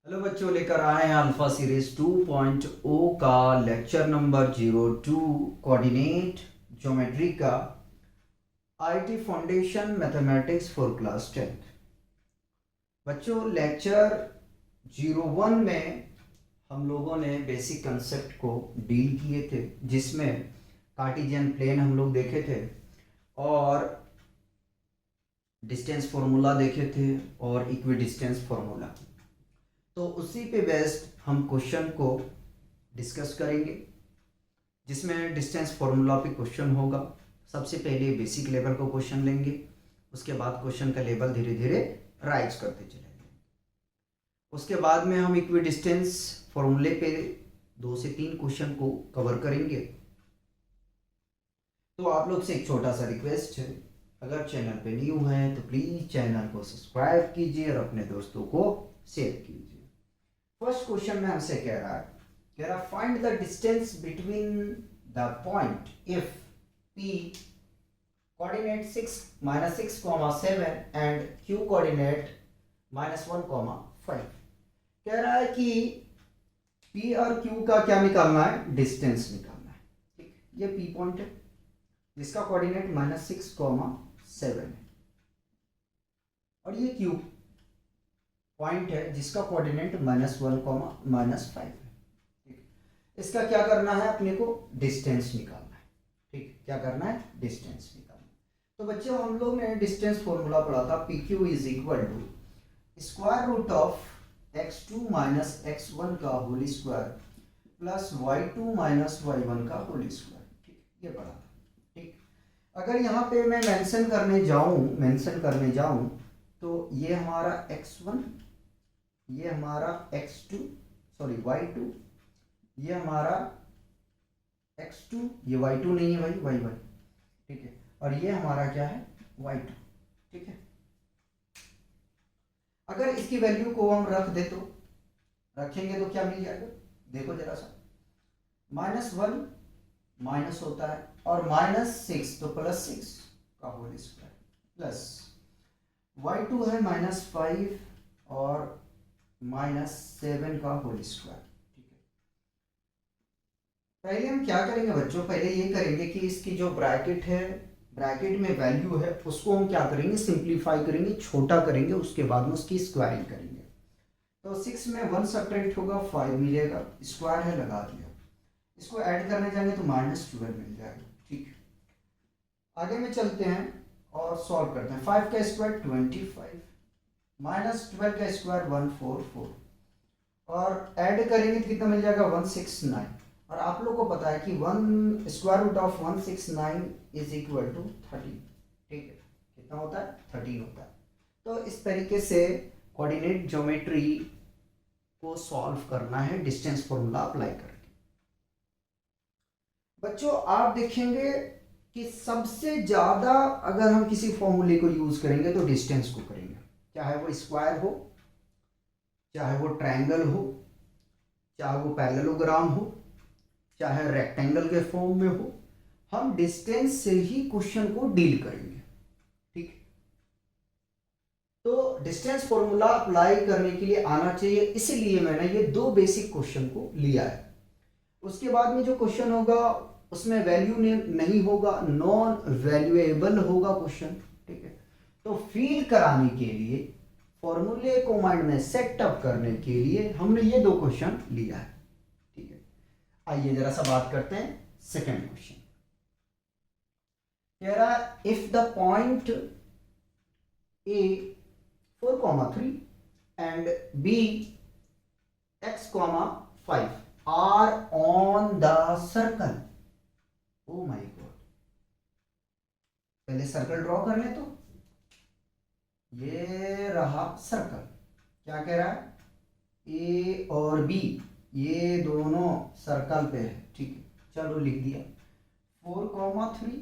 Hello बच्चों, लेकर आए हैं अल्फा सीरीज 2.0 का लेक्चर नंबर 02 कोऑर्डिनेट ज्योमेट्री का IT foundation mathematics for class 10th। बच्चों, लेक्चर 01 में हम लोगों ने बेसिक कंसेप्ट को डील किए थे, जिसमें कार्टेशियन प्लेन हम लोग देखे थे और डिस्टेंस फॉर्मूला देखे थे और इक्वी डिस्टेंस फॉर्मूला। तो उसी पे बेस्ड हम क्वेश्चन को डिस्कस करेंगे, जिसमें डिस्टेंस फॉर्मूला पे क्वेश्चन होगा। सबसे पहले बेसिक लेवल को क्वेश्चन लेंगे, उसके बाद क्वेश्चन का लेवल धीरे धीरे राइज करते चलेंगे। उसके बाद में हम इक्वी डिस्टेंस फॉर्मूले पे 2 से 3 क्वेश्चन को कवर करेंगे। तो आप लोग से एक छोटा सा रिक्वेस्ट है, अगर चैनल पे न्यू है तो प्लीज चैनल को सब्सक्राइब कीजिए और अपने दोस्तों को शेयर कीजिए। फर्स्ट क्वेश्चन में हमसे कह रहा find the distance between the point if P coordinate 6 -6, 7 and Q coordinate -1, 5। कह रहा है कि P और Q का क्या निकालना है, डिस्टेंस निकालना है। ठीक, ये P पॉइंट है जिसका कोऑर्डिनेट -6, 7 है, और ये Q पॉइंट है जिसका कोऑर्डिनेट -1, -5 है। ठीक, इसका क्या करना है, अपने को डिस्टेंस निकालना है। ठीक, क्या करना है, डिस्टेंस निकालना है। तो बच्चों, हम लोग ने डिस्टेंस फॉर्मूला पढ़ा था, PQ is equal to square root of x2 - x1 का whole square plus y2 - y1 का होल स्क्वायर। ठीक, ये पढ़ा था। ठीक, अगर यहाँ पे मैं मेंशन करने जाऊं तो ये हमारा x1, ये हमारा x2, सॉरी y2, ये हमारा x2, ये y2 नहीं है भाई, y1। ठीक है, और ये हमारा क्या है, y2। ठीक है, अगर इसकी वैल्यू को हम रखेंगे तो क्या मिल जाएगा, देखो जरा सा। -1 माइनस होता है और -6 तो +6 का होल स्क्वायर प्लस y2 है -5 और -7 का होल स्क्वायर। ठीक है, पहले हम क्या करेंगे बच्चों, पहले ये करेंगे कि इसकी जो ब्रैकेट है, ब्रैकेट में वैल्यू है, उसको हम क्या करेंगे, सिंप्लीफाई करेंगे, छोटा करेंगे, उसके बाद में उसकी स्क्वायरिंग करेंगे। तो 6 में 1 सब्ट्रैक्ट होगा, 5 मिलेगा, स्क्वायर है लगा दिया। इसको ऐड करने जाएंगे तो -12 मिल जाएगा। ठीक, आगे में चलते हैं और सॉल्व करते हैं। 5 का स्क्वायर 25, -12 का स्क्वायर 144, और ऐड करेंगे तो कितना मिल जाएगा, 169। और आप लोग को पता है कि 1 square root of 169 is equal to 13। ठीक है, कितना होता है, 13 होता है। तो इस तरीके से कोऑर्डिनेट ज्योमेट्री को सॉल्व करना है डिस्टेंस फॉर्मूला अप्लाई करके। बच्चों, आप देखेंगे कि सबसे ज्यादा अगर हम किसी फॉर्मूले को यूज करेंगे तो डिस्टेंस को करेंगे, चाहे वो स्क्वायर हो, चाहे वो ट्रायंगल हो, चाहे वो पैरेललोग्राम हो, चाहे रेक्टेंगल के फॉर्म में हो, हम डिस्टेंस से ही क्वेश्चन को डील करेंगे। ठीक, तो डिस्टेंस फॉर्मूला अप्लाई करने के लिए आना चाहिए, इसलिए मैंने ये 2 बेसिक क्वेश्चन को लिया है। उसके बाद में जो क्वेश्चन होगा उसमें वैल्यू नहीं होगा, नॉन वैल्यूएबल होगा क्वेश्चन। ठीक है, तो फील कराने के लिए, फॉर्मूले को माइंड में सेटअप करने के लिए हमने ये 2 क्वेश्चन लिया है। ठीक है, आइए जरा सा बात करते हैं सेकंड क्वेश्चन। कह रहा है if the point A 4, 3 and B x, 5 are on the circle। Oh my God, पहले सर्कल ड्रॉ कर ले। तो ये रहा सर्कल, क्या कह रहा है, ए और बी ये दोनों सर्कल पे है। ठीक है, चलो लिख दिया 4, 3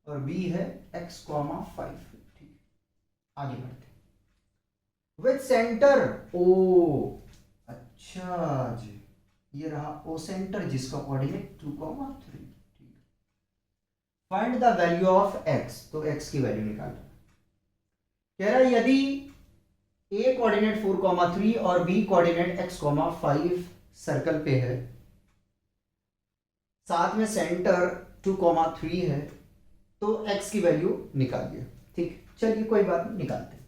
और बी है x, 5। ठीक, आगे बढ़ते विथ सेंटर ओ। अच्छा जी, ये रहा ओ सेंटर जिसका coordinate 2, 3। Find the value of x, तो x की वैल्यू निकालना। कह रहा है यदि ए कोऑर्डिनेट 4,3 और बी कोऑर्डिनेट x,5 सर्कल पे है, साथ में सेंटर 2,3 है, तो x की वैल्यू निकालिए। ठीक, चलिए कोई बात नहीं, निकालते हैं।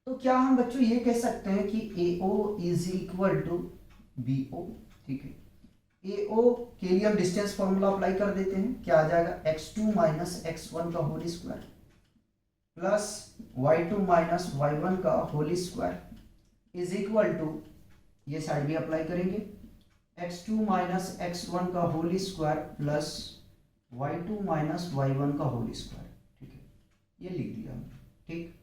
तो क्या हम बच्चों ये कह सकते हैं कि AO is equal to BO। ठीक है, AO के लिए हम डिस्टेंस फॉर्मूला अप्लाई कर देते हैं। क्या आ जाएगा, x2 माइनस x1 का होल स्क्वायर प्लस y2 माइनस y1 का whole square is equal to, ये साइड भी अप्लाई करेंगे, x2 माइनस x1 का होल स्क्वायर प्लस y2 माइनस y1 का होल स्क्वायर। ठीक है, ये लिख दिया हमने। ठीक,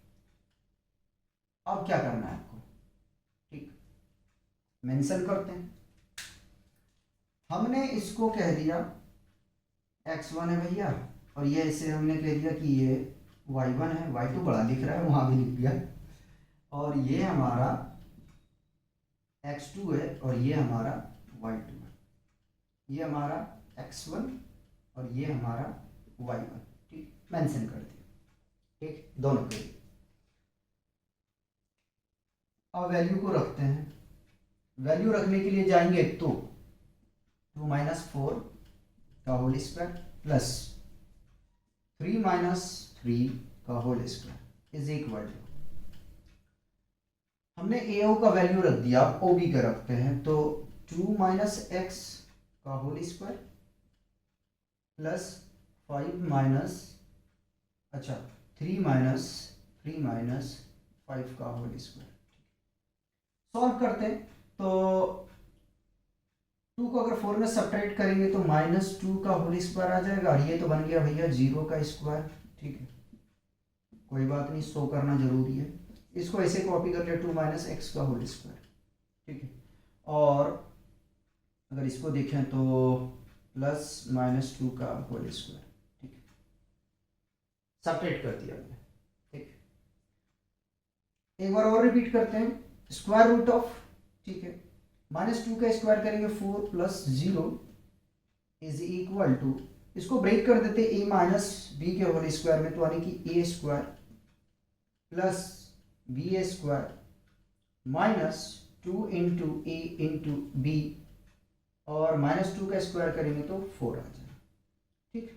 अब क्या करना है आपको, ठीक, मेंशन करते हैं। हमने इसको कह दिया x1 है भैया, और ये इसे हमने कह दिया कि ये y1 है, y2 बड़ा लिख रहा है वहां भी लिख दिया, और ये हमारा x2 है और ये हमारा y2 है, ये हमारा x1 और ये हमारा y1। ठीक, मेंशन कर दिया। ठीक, दोनों के लिए अब वैल्यू को रखते हैं। वैल्यू रखने के लिए जाएंगे तो 2 माइनस 4 का होल स्क्वायर प्लस 3 माइनस 3 का whole square is equal to, हमने AO का वैल्यू रख दिया, अब OB का रखते हैं, तो 2 माइनस x का होल स्क्वायर प्लस 5 माइनस, अच्छा 3 माइनस 5 का होल स्क्वायर। सॉल्व करते हैं तो 2 को अगर 4 में सब्ट्रैक्ट करेंगे तो -2 का होल स्क्वायर आ जाएगा, और ये तो बन गया भैया 0 का स्क्वायर। ठीक है, कोई बात नहीं, शो करना जरूरी है। इसको ऐसे कॉपी कर ले, 2 माइनस एक्स का होल स्क्वायर। ठीक है, और अगर इसको देखें तो प्लस -2 का होल स्क्वायर। ठीक है, सब्ट्रैक्ट कर दिया हमने। ठीक, एक बार और रिपीट करते हैं, स्क्वायर रूट ऑफ, ठीक है, -2 का स्क्वायर करेंगे 4 प्लस 0 इज इक्वल टू, इसको ब्रेक कर देते a माइनस बी के होल स्क्वायर में, तो यानी कि a square plus B square minus 2 into A into b, और -2 का स्क्वायर करेंगे तो 4 आ जाएगा। ठीक,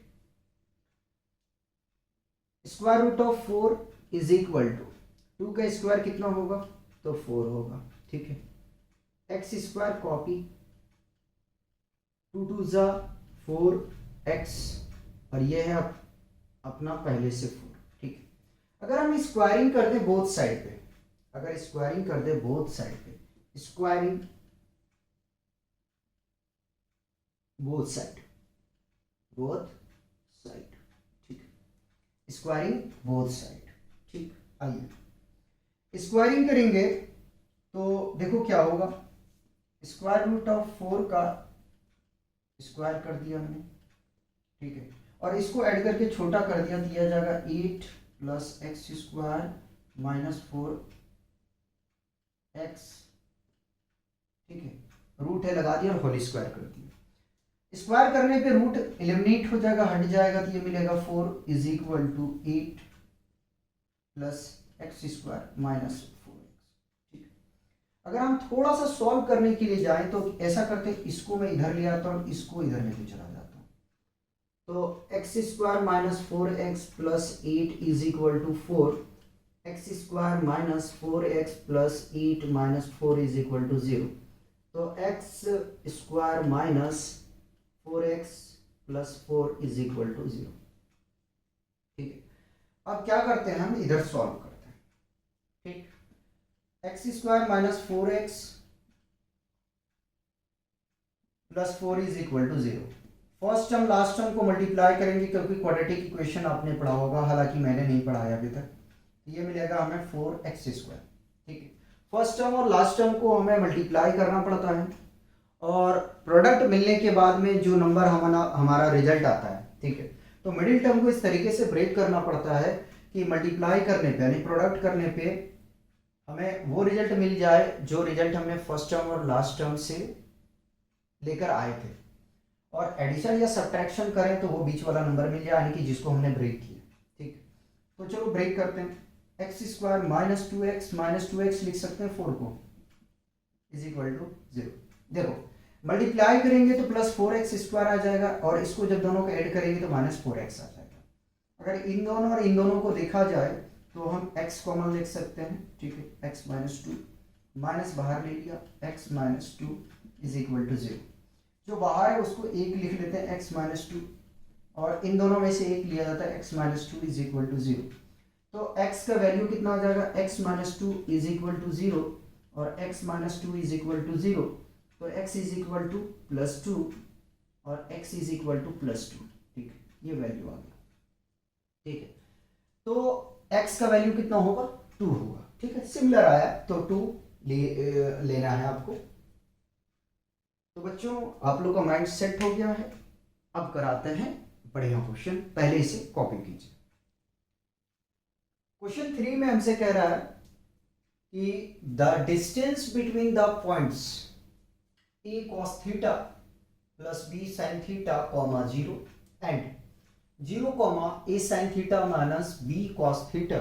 square root of 4 is equal to 2 का स्क्वायर कितना होगा, तो 4 होगा। ठीक है, एक्स स्क्वायर कॉपी, 2 2 जा 4x, और ये है अपना पहले से 4। ठीक है, अगर हम स्क्वायरिंग कर दें बोथ साइड पे, अगर स्क्वायरिंग कर दें बोथ साइड पे, स्क्वायरिंग बोथ साइड, ठीक, स्क्वायरिंग बोथ साइड। ठीक, आइए स्क्वायरिंग करेंगे तो देखो क्या होगा, स्क्वायर रूट ऑफ 4 का स्क्वायर कर दिया हमने। ठीक है, और इसको ऐड करके छोटा कर दिया जाएगा 8 plus x square minus 4x। ठीक है, रूट है लगा दिया और होल स्क्वायर कर दिया। स्क्वायर करने पे रूट एलिमिनेट हो जाएगा, हट जाएगा, तो ये मिलेगा 4 is equal to 8 plus x square minus 4x। ठीक, अगर हम थोड़ा सा सॉल्व करने के लिए जाएं तो ऐसा करते हैं, इसको मैं इधर ले आता हूँ, इसको इधर लेके चला जाता हूँ, तो x square minus 4x plus 8 is equal to 4, x square minus 4x plus 8 minus 4 is equal to 0, तो x square minus 4x plus 4 is equal to 0। ठीक है, अब क्या करते हैं, हम इधर सॉल्व करते हैं। ठीक, x square minus 4x plus 4 is equal to 0, first term last term को मल्टीप्लाई करेंगे, क्योंकि क्वाड्रेटिक इक्वेशन आपने पढ़ा होगा, हालांकि मैंने नहीं पढ़ाया अभी तक। ये मिलेगा हमें 4x स्क्वायर। ठीक है, फर्स्ट टर्म और लास्ट टर्म को हमें मल्टीप्लाई करना पड़ता है, और प्रोडक्ट मिलने के बाद में जो नंबर हमारा रिजल्ट आता है, ठीक है, तो मिडिल टर्म को इस तरीके से ब्रेक करना पड़ता है कि मल्टीप्लाई करने पे यानी प्रोडक्ट करने पे हमें वो रिजल्ट मिल जाए जो रिजल्ट हमने फर्स्ट टर्म और लास्ट टर्म से लेकर आए थे, और एडिशन या सब्ट्रैक्शन करें तो वो बीच वाला नंबर मिल जाए, यानी कि जिसको हमने ब्रेक किया। ठीक, तो चलो ब्रेक करते हैं। X square minus two x लिख सकते हैं 4 को इज इक्वल टू 0। देखो मल्टीप्लाई करेंगे तो प्लस 4x स्क्वायर आ जाएगा और इसको जब दोनों को ऐड करेंगे तो माइनस 4x आ जाएगा। अगर इन दोनों और इन दोनों को देखा जाए तो हम x कॉमन लिख सकते हैं, ठीक है, x माइनस 2 माइनस बाहर ले लिया x minus 2 is equal to 0। जो बाहर है उसको एक लिख लेते हैं x माइनस 2 और इन दोनों में से एक लिया जाता है x minus 2 is equal to 0। तो x का वैल्यू कितना आ जाएगा, x minus 2 is equal to 0 और x minus 2 is equal to 0। तो x is equal to plus 2 और x is equal to plus 2, ठीक है, ये वैल्यू आ गया, ठीक है। तो x का वैल्यू कितना होगा, 2 होगा, ठीक है, सिमिलर आया तो 2 लेना है आपको। तो बच्चों आप लोग का माइंड सेट हो गया है। अब कराते हैं बढ़िया क्वेश्चन, पहले इसे कॉपी कीजिए। क्वेश्चन 3 में हमसे कह रहा है कि the distance between the points a cos theta plus b sin theta comma 0 and 0 comma a sin theta minus b cos theta.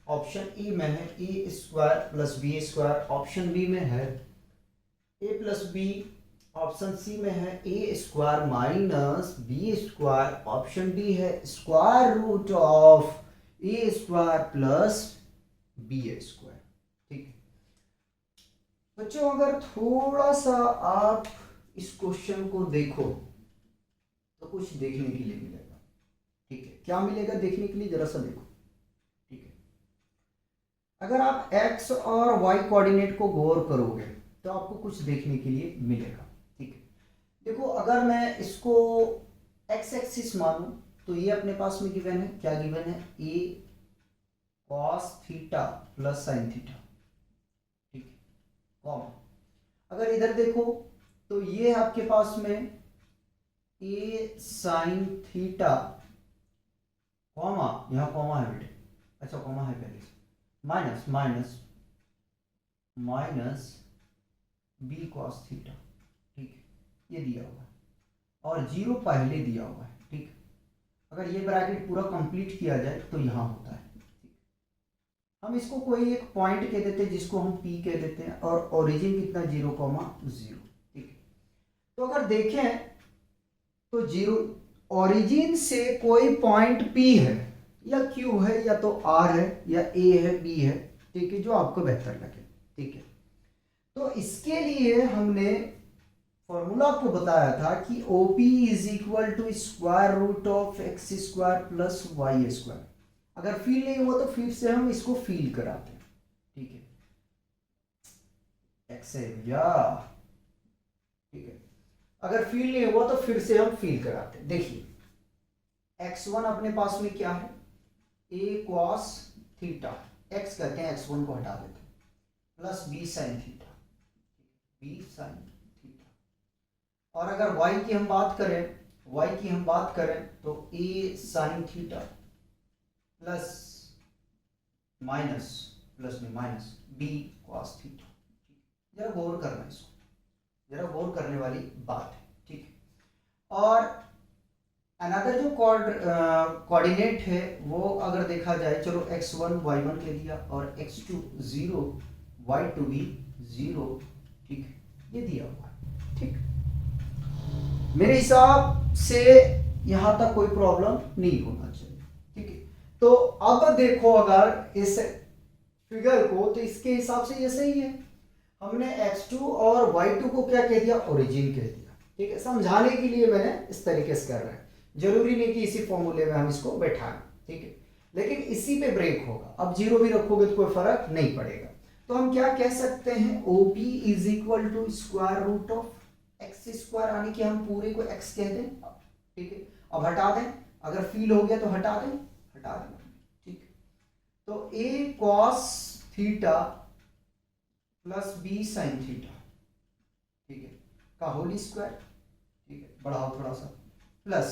Option ए में है a square plus b square, option B में है a प्लस b, ऑप्शन सी में है a square minus b square, option D है square root of a square plus b square, ठीक है। बच्चों अगर थोड़ा सा आप इस क्वेश्चन को देखो तो कुछ देखने के लिए मिलेगा, ठीक है। क्या मिलेगा देखने के लिए, जरा सा देखो, ठीक है। अगर आप x और y कोऑर्डिनेट को गौर करोगे तो आपको कुछ देखने के लिए मिलेगा, ठीक है। देखो अगर मैं इसको x एक्सिस मानूं तो ये अपने पास में गिवन है, क्या गिवन है, a cos theta plus sin theta, ठीक है, कॉमा। अगर इधर देखो तो ये आपके पास में a sin थीटा कॉमा, यहां कॉमा है बेटे, अच्छा कॉमा है पहले से, minus minus minus b cos theta, ठीक है, ये दिया हुआ है और 0 पहले दिया हुआ है, ठीक। अगर ये ब्रैकेट पूरा कंप्लीट किया जाए तो यहां होता है, हम इसको कोई एक पॉइंट कह देते हैं जिसको हम P कह देते हैं और ओरिजिन कितना 0,0, ठीक है। तो अगर देखें तो 0 ओरिजिन से कोई पॉइंट P है या Q है या तो R है या A है B है, ठीक है, जो आपको बेहतर लगे, ठीक है। तो इसके लिए हमने फॉर्मूला आपको बताया था कि OP is equal to square root of x square plus Y square. अगर फील नहीं हुआ तो फिर से हम इसको फील कराते हैं, ठीक है, एक्स है या, ठीक है। अगर फील नहीं हुआ तो फिर से हम फील कराते हैं। देखिए x1 अपने पास में क्या है, a cos थीटा, x कहते हैं, x1 को हटा देते हैं, plus b sin theta, b sin theta. और अगर y की हम बात करें तो a sin theta plus minus plus में माइनस b cos थीटा। जरा गौर करना, इसको जरा गौर करने वाली बात है, ठीक है। और अनदर जो कोऑर्डिनेट है वो अगर देखा जाए, चलो x1 y1 कह दिया और x2 0 y2 भी 0, ठीक है, ये दिया हुआ है, ठीक। मेरे हिसाब से यहां तक कोई प्रॉब्लम नहीं होना चाहिए, ठीक है। तो अब देखो अगर इस फिगर को तो इसके हिसाब से ये सही है। हमने x2 और y2 को क्या कह दिया, ओरिजिन कह दिया, ठीक है। समझाने के लिए मैंने इस तरीके से कर रहा है, जरूरी नहीं कि इसी फॉर्मूले में हम इसको बैठाएं, ठीक है, लेकिन इसी पे ब्रेक होगा। अब 0 भी रखोगे तो कोई फर्क नहीं पड़ेगा। तो हम क्या कह सकते हैं, OP is equal to square root of x square, यानी कि हम पूरे को x कह दें, ठीक है। अब हटा दें, अगर फील हो गया तो हटा दें, ठीक है। तो a cos theta plus b sin theta, ठीक है, का होल स्क्वायर, ठीक है, बढ़ाओ थोड़ा सा, प्लस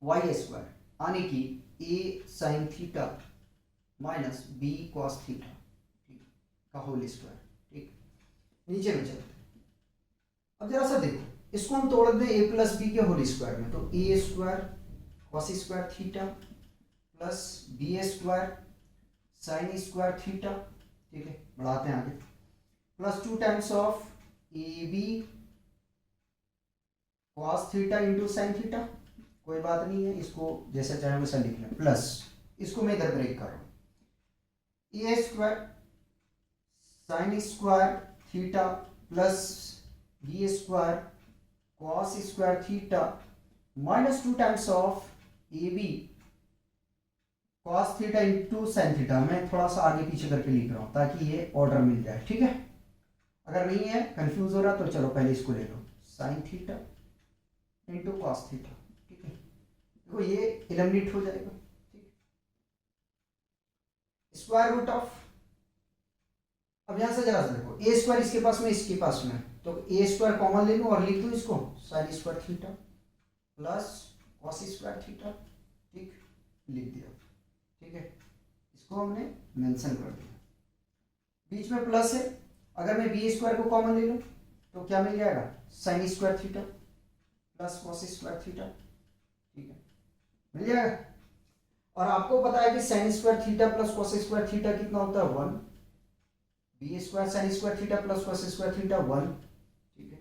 y स्क्वायर, यानी कि a sin theta minus b cos theta, ठीक, का होल स्क्वायर, ठीक। नीचे में चलते, अब जरा सा देखो, इसको हम तोड़ दें a प्लस बी के होल स्क्वायर में, तो a square cos square theta plus b square sine square theta, ठीक है, बढ़ाते हैं आगे, plus 2 times of A B cos theta into sine theta, कोई बात नहीं है, इसको जैसा चाहे वैसा लिख लें, प्लस इसको मैं इधर ब्रेक कर रहा हूँ, A square sine square theta plus B square cos square theta minus 2 times of A B cos theta into sine theta. मैं थोड़ा सा आगे पीछे करके लिख रहा हूँ ताकि ये ऑर्डर मिल जाए, ठीक है। अगर नहीं है, कंफ्यूज हो रहा, तो चलो पहले इसको ले लो, sine theta into cos theta, ठीक है, देखो ये एलिमिनेट हो जाएगा, ठीक है। स्क्वायर रूट ऑफ, अब यहां से जरा से देखो, ए स्क्वायर इसके पास में इसके पास में, तो ए स्क्वायर कॉमन ले लूं और लिख दूं इसको sign square theta plus cos square theta, ठीक, लिख दिया, ठीक है। इसको हमने मेंशन कर दिया, बीच में प्लस है, अगर मैं बी स्क्वायर को कॉमन ले लूं तो क्या मिल जाएगा, sine square theta plus cos square theta, ठीक है, मिल जाएगा। और आपको पता है कि sine square theta plus cos square theta कितना होता है, 1, b square sine square theta plus cos square theta 1, ठीक है।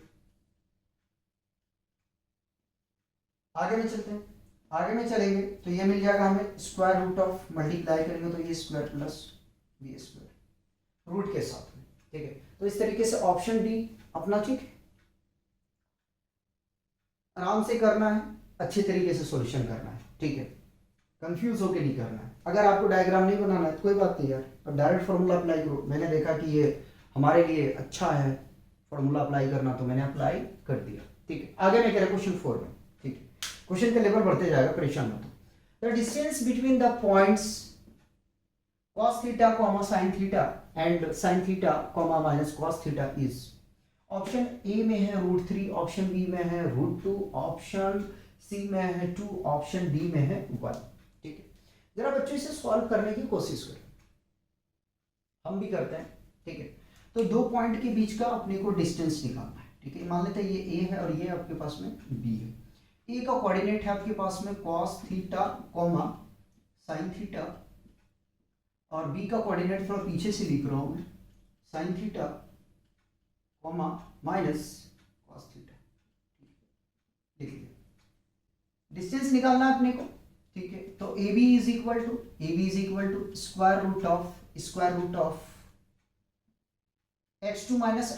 आगे में चलते हैं, आगे में चलेंगे तो ये मिल जाएगा हमें स्क्वायर रूट ऑफ, मल्टीप्लाई करेंगे तो ये square plus B square root के साथ में, ठीक है। तो इस तरीके से ऑप्शन डी अपना, ठीक, आराम से करना है, अच्छे तरीके से सॉल्यूशन करना है, ठीक है, कंफ्यूज होके नहीं करना है। अगर आपको डायग्राम नहीं बनाना है तो कोई बात नहीं यार, अब डायरेक्ट फॉर्मूला अप्लाई करो। मैंने देखा कि ये हमारे लिए अच्छा है फॉर्मूला अप्लाई करना, तो मैंने अप्लाई कर दिया, ठीक है। आगे मैं कह रहा क्वेश्चन 4 में, ठीक है, क्वेश्चन का लेवल बढ़ते जाएगा, परेशान मत हो। The distance between the points cos theta comma sine theta and sine theta comma minus cos theta is, option A में है √3, ऑप्शन बी में है √2, ऑप्शन सी में है 2, ऑप्शन डी में है 1, ठीक है। जरा बच्चों इसे सॉल्व करने की कोशिश करें, हम भी करते हैं, ठीक है। तो दो पॉइंट के बीच का अपने को डिस्टेंस निकालना है, ठीक है। मान लेते हैं ये ए है और ये आपके पास में बी है। ए का कोऑर्डिनेट है आपके पास में cos theta comma sine theta, और बी का कोऑर्डिनेट थोड़ा पीछे से लिख रहा हूं मैं, sine theta comma minus cos theta, लिख लिया। डिस्टेंस निकालना है अपने को, ठीक है। तो A B is equal to square root of x2 minus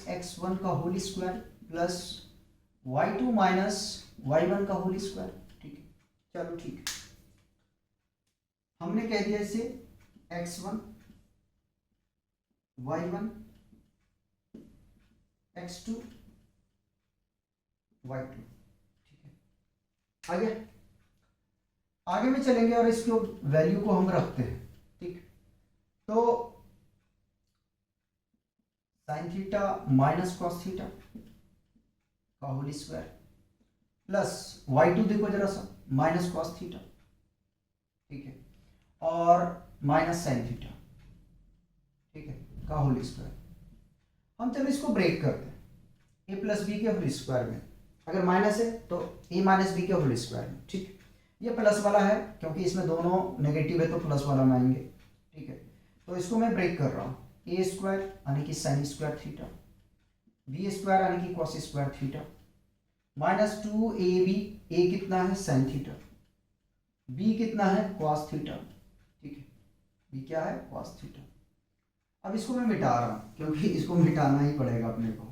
x1 का होल स्क्वायर प्लस y2 माइनस y1 का होल स्क्वायर, ठीक है। चलो ठीक है, हमने कह दिया इसे x1 y1 x2 y2, ठीक है। आगे में चलेंगे और इसको वैल्यू को हम रखते हैं, ठीक। तो sine theta minus cos theta का होल स्क्वायर प्लस y2 देखो जरा सा माइनस कॉस थीटा, ठीक है, और माइनस साइन थीटा, ठीक है, का होल स्क्वायर। हम चलो इसको ब्रेक करते हैं, ए प्लस बी के होल स्क्वायर में, अगर माइनस है तो ए माइनस बी के होल स्क्वायर में, ठीक। ये प्लस वाला है क्योंकि इसमें दोनों नेगेटिव है तो प्लस वाला में आएंगे, ठीक है। तो इसको मैं ब्रेक कर रहा हूँ, ए स्क्वायर यानी कि sine square theta, b square यानी कि cos square theta, minus 2ab, a कितना है साइन थीटा, बी कितना है कॉस थीटा, ठीक है, बी क्या है कॉस थीटा। अब इसको मैं मिटा रहा हूँ क्योंकि इसको मिटाना ही पड़ेगा अपने को,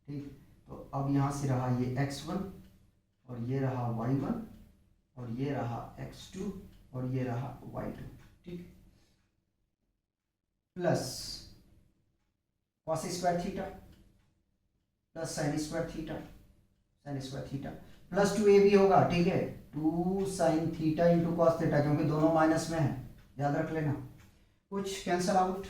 ठीक। तो अब यहाँ से रहा ये x1 और ये रहा y1 और ये रहा x2 और ये रहा y2, ठीक, plus cos square theta plus sign square theta plus 2ab होगा, ठीक है, 2 sign theta into cos theta, क्योंकि दोनों माइनस में है, याद रख लेना। कुछ कैंसल आउट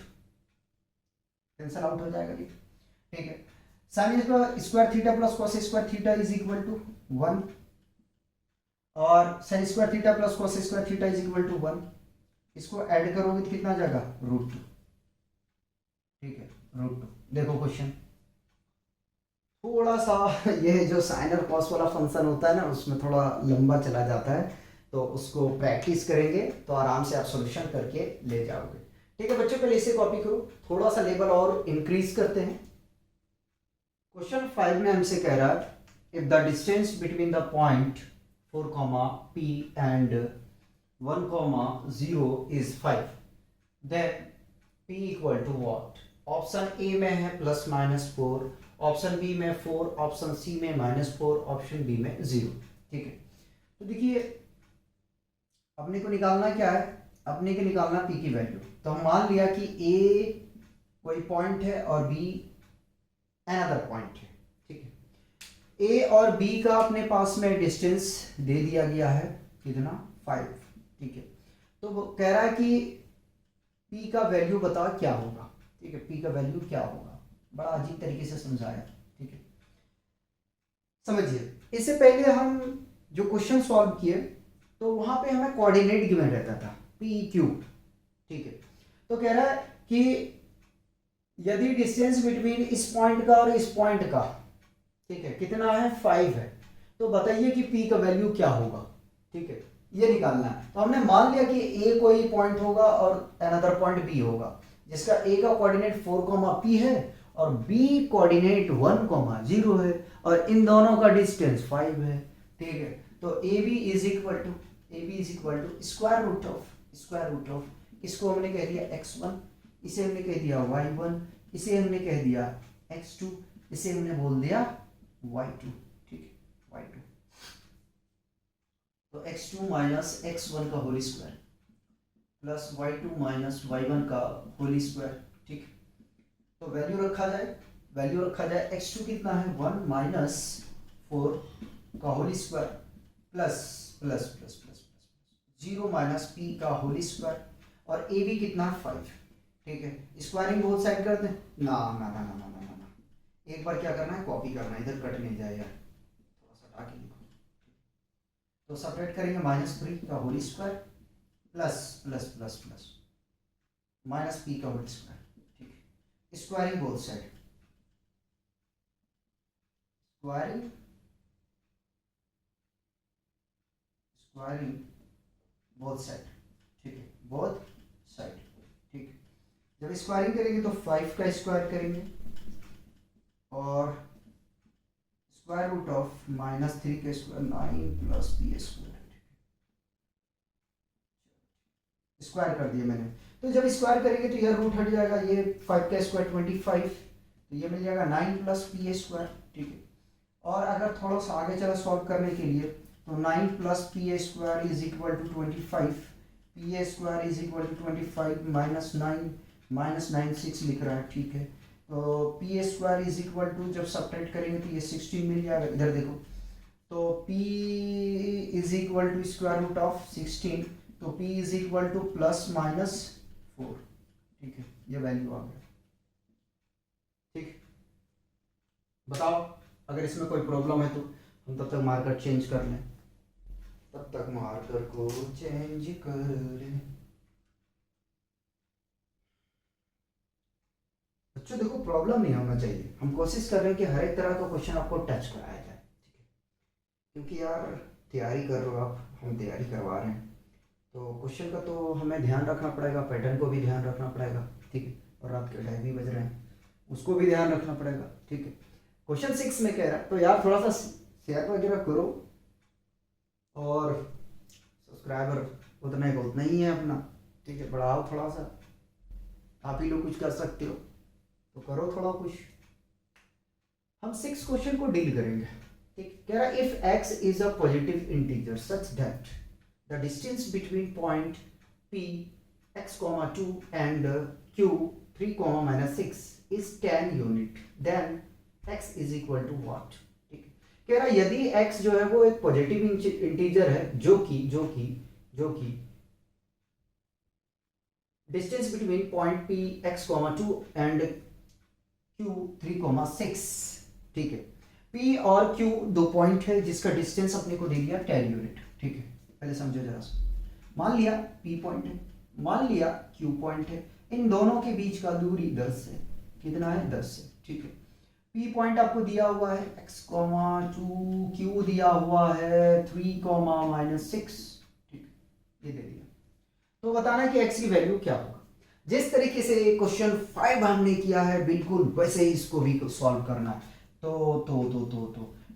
हो जाएगा, ठीक है। Sine square theta plus cos square theta is equal to 1 और sine square theta plus cos square theta is equal to 1, इसको ऐड करोगे तो कितना जाएगा √2, ठीक है, √2। देखो क्वेश्चन थोड़ा सा ये जो साइन और कॉस वाला फंक्शन होता है ना, उसमें थोड़ा लंबा चला जाता है, तो उसको प्रैक्टिस करेंगे तो आराम से आप सॉल्यूशन करके ले जाओगे। ठीक है बच्चों, पहले इसे कॉपी करो, थोड़ा सा लेवल और इंक्रीज करते हैं। क्वेश्चन 5 में हमसे कह रहा है if the distance between the point 4, P and 1, 0 is 5, then P equal to what. Option ए में है ±4, ऑप्शन बी में 4, ऑप्शन सी में -4, ऑप्शन डी में 0। ठीक है, तो देखिए अपने को निकालना क्या है, अपने को निकालना पी की वैल्यू। तो हम मान लिया कि ए कोई पॉइंट है और बी अनदर पॉइंट है। ठीक है, ए और बी का अपने पास में डिस्टेंस दे दिया गया है, कितना 5। ठीक है, तो वो कह रहा है कि पी का वैल्यू बता क्या होगा। ठीक है, पी का वैल्यू क्या होगा, बड़ा अजीब तरीके से समझाया। ठीक है, समझिए इससे पहले हम जो क्वेश्चन सॉल्व किए तो वहां पे हमें कोऑर्डिनेट गिवन रहता था PQ। ठीक है, तो कह रहा है कि यदि डिस्टेंस बिटवीन इस पॉइंट का और इस पॉइंट का, ठीक है, कितना है 5 है, तो बताइए कि P का वैल्यू क्या होगा। ठीक है, ये निकालना है। तो हमने मान लिया कि A कोई पॉइंट होगा और अनदर पॉइंट B होगा, जिसका A का कोऑर्डिनेट 4, P है और B कोऑर्डिनेट 1, 0 है और इन दोनों का डिस्टेंस 5 है। ठीक है, तो AB is equal to square root of इसको हमने कह दिया x1, इसे हमने कह दिया y1, इसे हमने कह दिया x2, इसे हमने बोल दिया y2। ठीक है, y2, तो x2 माइनस x1 का होल स्क्वायर प्लस y2 माइनस y1 का होल स्क्वायर। ठीक, तो वैल्यू रखा जाए x2 कितना है 1 माइनस 4 का whole square plus plus plus plus 0 minus p का होल स्क्वायर और a भी कितना 5। ठीक है, स्क्वायरिंग बोथ साइड कर दें ना ना ना ना ना ना ना, एक बार क्या करना है, कॉपी करना है, इधर कट नहीं जाएगा, थोड़ा सा हटा के लिखो। तो सेपरेट करेंगे -3 का whole square plus plus plus plus minus p का होल स्क्वायर। ठीक है, squaring both side, squaring both side. ठीक है, बोथ साइड। ठीक है, जब स्क्वायरिंग करेंगे तो 5 का स्क्वायर करेंगे और स्क्वायर रूट ऑफ -3 का square 9 plus p square. Square कर दिया मैंने, तो जब स्क्वायर करेंगे तो यह रूट हट जाएगा, ये 5 का स्क्वायर 25, तो ये मिल जाएगा 9 प्लस p स्क्वायर। ठीक है, और अगर थोड़ा सा आगे चला सॉल्व करने के लिए तो 9 plus p square is equal to 25, p square is equal to 25 minus 9 6 लिख रहा है। ठीक है, तो p square is equal to जब सब्ट्रैक्ट करेंगे तो ये 16 मिल जाएगा। इधर देखो, तो p is equal to square root of 16, तो p is equal to plus minus 4। ठीक है, ये वैल्यू आ गया। ठीक, बताओ अगर इसमें कोई प्रॉब्लम है तो हम तब तक मार्कर चेंज कर लें, तब तक मार्कर को चेंज कर लें। बच्चों देखो प्रॉब्लम नहीं होना चाहिए, हम कोशिश कर रहे हैं कि हर एक तरह का क्वेश्चन आपको टच कराया जाए। ठीक है, क्योंकि यार तैयारी कर रहे हो आप, हम तैयारी करवा रहे हैं, तो क्वेश्चन का तो हमें ध्यान रखना पड़ेगा, पैटर्न को भी ध्यान रखना पड़ेगा। ठीक है, और रात के 2:30 भी बज रहे हैं, उसको भी ध्यान रखना पड़ेगा। ठीक है, क्वेश्चन 6 में कह रहा है, तो यार थोड़ा सा शेयर वगैरह करो और सब्सक्राइबर उतना ही बहुत नहीं है अपना। ठीक है, बढ़ाओ थोड़ा सा, आप ही लोग कुछ कर सकते हो तो करो थोड़ा कुछ। हम 6 क्वेश्चन को डील करेंगे। ठीक, कह रहा है if x is a positive integer such that the distance between point p x, 2 and q 3, -6 is 10 unit, then x is equal to what. ठीक, कह रहा है यदि x जो है वो एक पॉजिटिव इंटीजर है जो कि distance between point p x, 2 and q 3, 6। ठीक है, p और q दो पॉइंट है जिसका डिस्टेंस अपने को दे दिया 10 यूनिट। ठीक है, पहले समझो जरा सा, मान लिया p पॉइंट है, मान लिया q पॉइंट है, इन दोनों के बीच का दूरी 10 है, कितना है 10 है। ठीक है, p पॉइंट आपको दिया हुआ है x, 2, q दिया हुआ है 3, -6। ये दे दिया। तो बताना है कि x की वैल्यू क्या होगा। जिस तरीके से क्वेश्चन 5 हमने किया है बिल्कुल वैसे ही इसको भी सॉल्व करना है। तो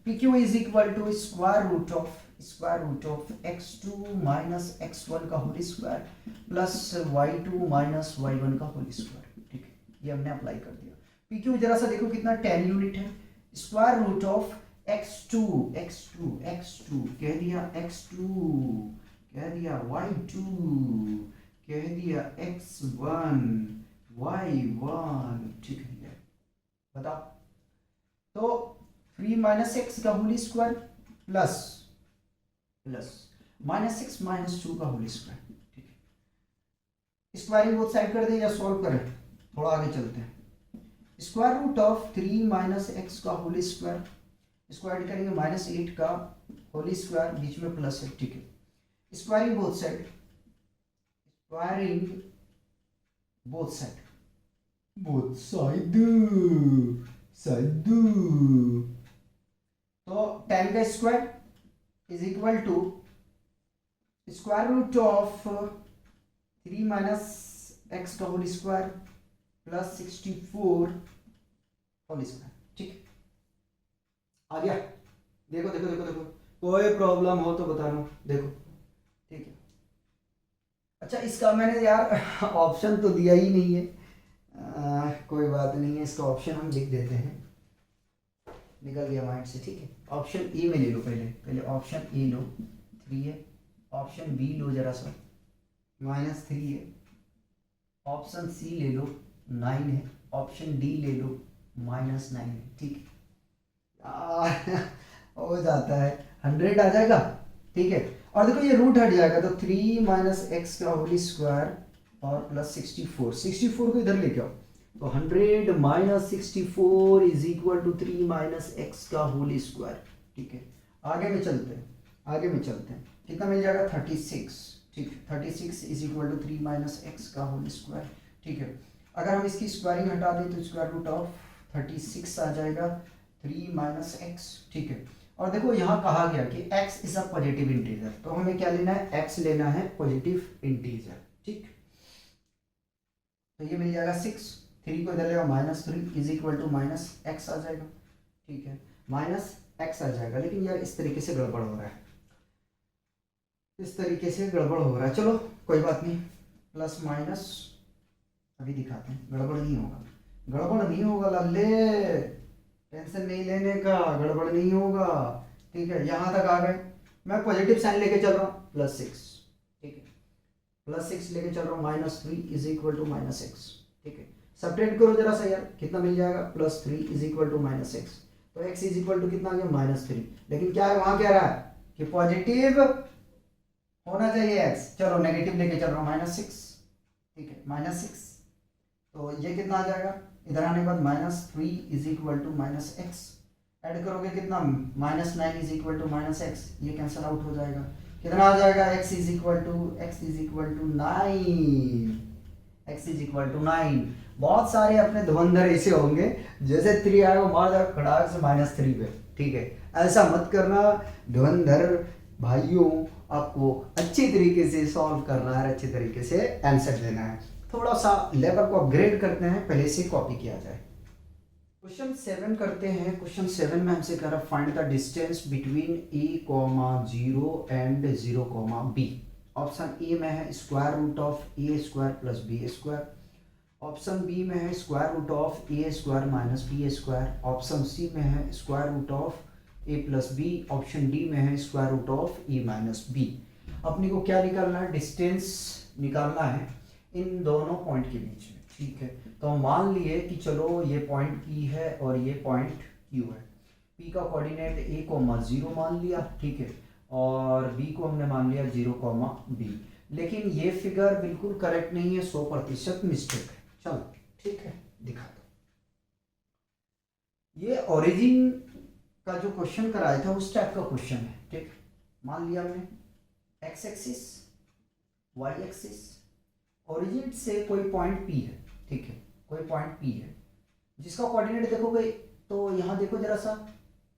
p q is equal to square root of x2 minus x1 का होल स्क्वायर प्लस y2 माइनस y1 का होल स्क्वायर। ठीक है, ये हमने अप्लाई कर दिया। पी क्यू जरा सा देखो कितना 10 यूनिट है। स्क्वायर रूट ऑफ x2 कह दिया x2 कह दिया y2 कह दिया x1 y1। ठीक है, बताओ। तो 3 माइनस एक्स का whole square plus minus 6 minus 2 का होल स्क्वायर। ठीक है, स्क्वायरिंग बोथ साइड कर दे या सॉल्व करें, थोड़ा आगे चलते हैं। Square root of 3 minus x का होल स्क्वायर, स्क्वायर करेंगे माइनस 8 का होल स्क्वायर, बीच में प्लस है। ठीक है, स्क्वायरिंग बोथ साइड तो 10 का square is equal to square root of 3 minus x का whole square plus 64 whole square. ठीक, आ गया। देखो देखो देखो देखो, कोई प्रॉब्लम हो तो बता रहा हूं, देखो। ठीक है, अच्छा इसका मैंने यार ऑप्शन तो दिया ही नहीं है। कोई बात नहीं है, इसका ऑप्शन हम लिख देते हैं, निकल गया माइंड से। ठीक है, ऑप्शन ए में ले लो, पहले ऑप्शन ए लो 3 है, ऑप्शन बी लो जरा सा -3 है, ऑप्शन सी ले लो 9 है, ऑप्शन डी ले लो -9 है। ठीक है, हो जाता है 100 आ जाएगा। ठीक है, और देखो ये रूट हट जाएगा तो 3 माइनस एक्स का होल स्क्वायर और प्लस 64 को इधर लेके आओ तो 100 minus 64 is equal to 3 minus x का होल स्क्वायर। ठीक है, आगे में चलते हैं, कितना मिल जाएगा 36। ठीक है, 36 is equal to 3 minus x का होल स्क्वायर। ठीक है, अगर हम इसकी स्क्वायरिंग हटा दें तो स्क्वायर रूट ऑफ 36 आ जाएगा 3 माइनस एक्स। ठीक है, और देखो यहाँ कहा गया कि x is a positive integer, तो हमें क्या लेना है, x लेना है पॉजिटिव इंटीजर। ठीक, तो ये मिल जाएगा 6, 3 को इधर लेगा -3 is equal to minus x आ जाएगा। ठीक है, माइनस एक्स आ जाएगा, लेकिन यार इस तरीके से गड़बड़ हो रहा है, चलो कोई बात नहीं, प्लस माइनस अभी दिखाते हैं, गड़बड़ नहीं होगा लल्ले, टेंशन नहीं लेने का, गड़बड़ नहीं होगा। ठीक है, यहां तक आ गए, मैं पॉजिटिव साइन लेके चल रहा हूँ +6। ठीक है, +6 लेके चल रहा हूँ, -3 इज इक्वल टू -x। ठीक है, सब्ट्रैक्ट करो जरा सा यार, कितना मिल जाएगा, +3 इज इक्वल टू -x, तो x इज इक्वल टू कितना आ गया -3, लेकिन क्या है वहां, कह रहा है कि पॉजिटिव होना चाहिए x, चलो नेगेटिव लेके चल रहा हूँ -6। ठीक है, -6, तो ये कितना आ जाएगा, इधर आने के बाद -3 is equal to -x, add करोगे कितना, -9 इज इक्वल टू -x, ये कैंसिल आउट हो जाएगा, कितना आ जाएगा, x इज इक्वल टू 9। बहुत सारे अपने धुरंधर ऐसे होंगे जैसे 3 आएगा मार जाएगा खड़ाक से -3 पे। ठीक है, ऐसा मत करना धुरंधर भाइयों, आपको अच्छी तरीके से सॉल्व करना है, अच्छी तरीके से आंसर देना है। थोड़ा सा लेवल को अपग्रेड करते हैं, पहले से कॉपी किया जाए। क्वेश्चन 7 करते हैं। क्वेश्चन 7 में हमसे कह रहा है find the distance between a, 0 and 0, b। Option ए में है square root of a² plus b², option B में है square root of a² minus b², option सी में है square root of a plus b, option d में है square root of a minus b। अपने को क्या निकालना है, डिस्टेंस निकालना है इन दोनों पॉइंट के बीच में। ठीक है, तो हम मान लिए कि चलो ये पॉइंट P है और ये पॉइंट Q है। P का कोऑर्डिनेट a, 0 मान लिया। ठीक है, और B को हमने मान लिया 0, b, लेकिन ये फिगर बिल्कुल करेक्ट नहीं है, 100% मिस्टेक है। चलो ठीक है, दिखा दो। ये ओरिजिन का जो क्वेश्चन कराया था उस टाइप का क्वेश्चन है। ठीक, मान लिया हमने x axis, y axis, origin से कोई पॉइंट P है। ठीक है, कोई पॉइंट P है जिसका कोऑर्डिनेट देखोगे तो यहाँ देखो जरा सा,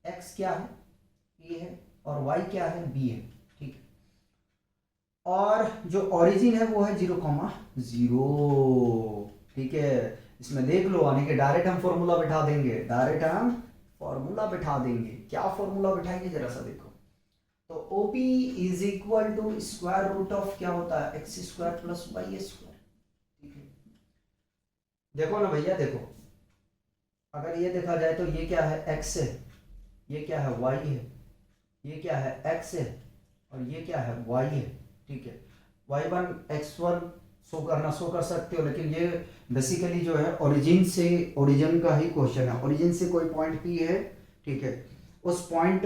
x क्या है, A है, और y क्या है, B है। ठीक है, और जो ओरिजिन है वो है 0,0। ठीक है, इसमें देख लो, यानी कि डायरेक्ट हम फॉर्मूला बिठा देंगे, डायरेक्ट हम फॉर्मूला बिठा देंगे। क्या फॉर्मूला बिठाएंगे जरा सा देखो। तो OP is equal to square root of क्या होता है, x square plus Y square. ठीक है, देखो ना भैया, देखो अगर ये देखा जाए तो ये क्या है, एक्स है, ये क्या है, वाई है, ये क्या है, एक्स है, और ये क्या है, वाई है। ठीक है, y1 x1 शो कर सकते हो, लेकिन ये बेसिकली जो है ओरिजिन से, ओरिजिन का ही क्वेश्चन है। ओरिजिन से कोई पॉइंट P है, ठीक है, उस पॉइंट